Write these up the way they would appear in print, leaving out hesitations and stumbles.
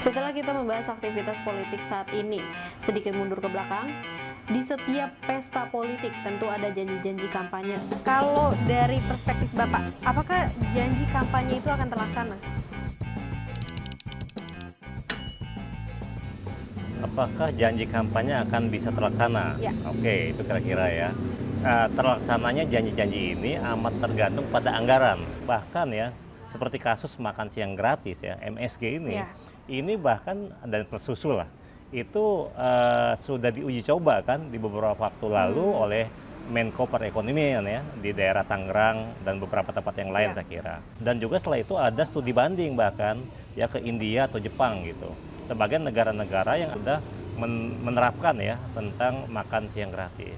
Setelah kita membahas aktivitas politik saat ini, sedikit mundur ke belakang, di setiap pesta politik tentu ada janji-janji kampanye. Kalau dari perspektif Bapak, apakah janji kampanye itu akan terlaksana? Apakah janji kampanye akan bisa terlaksana? Ya. Oke, itu kira-kira ya. Terlaksananya janji-janji ini amat tergantung pada anggaran. Bahkan ya, seperti kasus makan siang gratis ya, MSG ini. Ya. Ini bahkan dan Persusu lah, itu sudah diuji coba kan di beberapa waktu lalu oleh Menko Perekonomian ya di daerah Tangerang dan beberapa tempat yang lain saya kira. Dan juga setelah itu ada studi banding bahkan ya ke India atau Jepang gitu. Sebagai negara-negara yang sudah menerapkan ya tentang makan siang gratis.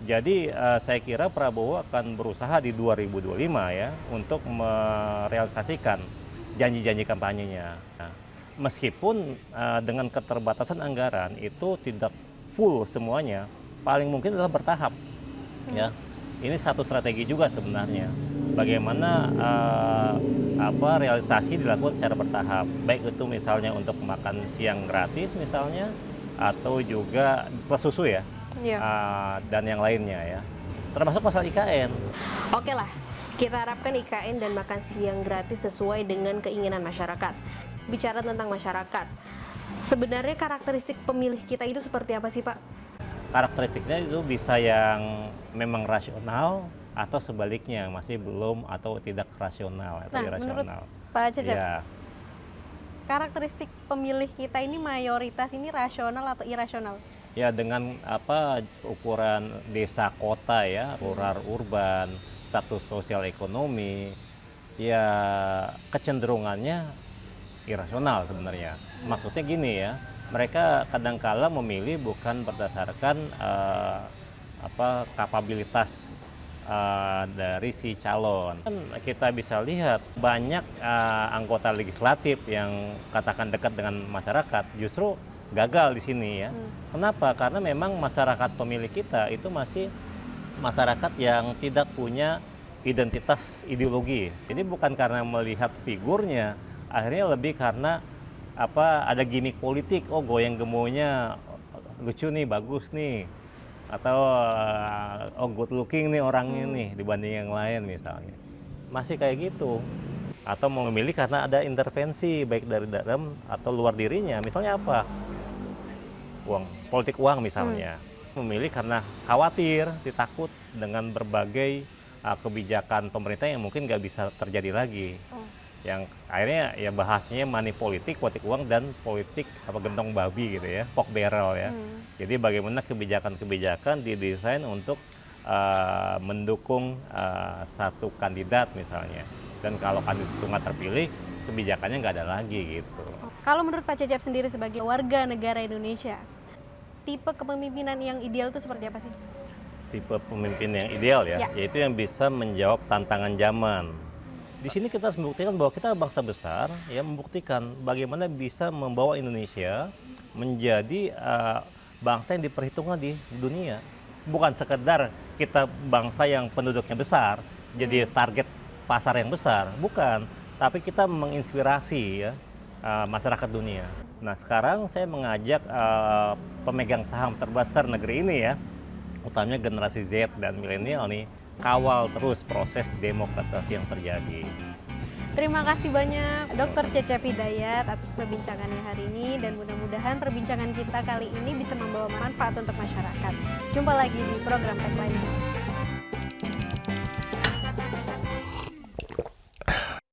Jadi saya kira Prabowo akan berusaha di 2025 ya untuk merealisasikan janji-janji kampanyenya. Nah, meskipun dengan keterbatasan anggaran itu tidak full semuanya, paling mungkin adalah bertahap. Ya, ini satu strategi juga sebenarnya. Bagaimana realisasi dilakukan secara bertahap, baik itu misalnya untuk makan siang gratis misalnya, atau juga Persusu ya, dan yang lainnya ya, termasuk pasal IKN. Oke lah, kita harapkan IKN dan makan siang gratis sesuai dengan keinginan masyarakat. Bicara tentang masyarakat, sebenarnya karakteristik pemilih kita itu seperti apa sih Pak? Karakteristiknya itu bisa yang memang rasional atau sebaliknya masih belum atau tidak rasional atau irasional. Menurut Pak Cecep, Ya, karakteristik pemilih kita ini mayoritas ini rasional atau irasional? ya dengan ukuran desa kota ya, rural urban, status sosial ekonomi, ya kecenderungannya irasional sebenarnya. Maksudnya gini ya, mereka kadangkala memilih bukan berdasarkan kapabilitas dari si calon. Kita bisa lihat banyak anggota legislatif yang katakan dekat dengan masyarakat justru gagal di sini ya. Kenapa? Karena memang masyarakat pemilih kita itu masih masyarakat yang tidak punya identitas ideologi. Jadi bukan karena melihat figurnya, akhirnya lebih karena ada gimmick politik. Oh, goyang gemoynya lucu nih, bagus nih, atau oh good looking nih orangnya nih dibanding yang lain misalnya. Masih kayak gitu. Atau mau memilih karena ada intervensi baik dari dalam atau luar dirinya. Misalnya apa? Politik uang misalnya. Memilih karena khawatir, ditakut dengan berbagai kebijakan pemerintah yang mungkin nggak bisa terjadi lagi. Yang akhirnya ya bahasanya money politik uang dan politik gentong babi gitu ya, pork barrel ya. Jadi bagaimana kebijakan-kebijakan didesain untuk mendukung satu kandidat misalnya. Dan kalau kandidat itu nggak terpilih, kebijakannya nggak ada lagi gitu. Kalau menurut Pak Cecep sendiri sebagai warga negara Indonesia, tipe kepemimpinan yang ideal itu seperti apa sih? Tipe pemimpin yang ideal ya, yaitu yang bisa menjawab tantangan zaman. Di sini kita harus membuktikan bahwa kita bangsa besar, ya membuktikan bagaimana bisa membawa Indonesia menjadi bangsa yang diperhitungkan di dunia. Bukan sekedar kita bangsa yang penduduknya besar, jadi target pasar yang besar, bukan. Tapi kita menginspirasi ya masyarakat dunia. Nah sekarang saya mengajak pemegang saham terbesar negeri ini ya, utamanya generasi Z dan milenial nih, kawal terus proses demokratisasi yang terjadi. Terima kasih banyak Dr. Cecep Hidayat atas perbincangannya hari ini, dan mudah-mudahan perbincangan kita kali ini bisa membawa manfaat untuk masyarakat. Jumpa lagi di program Tech lainnya.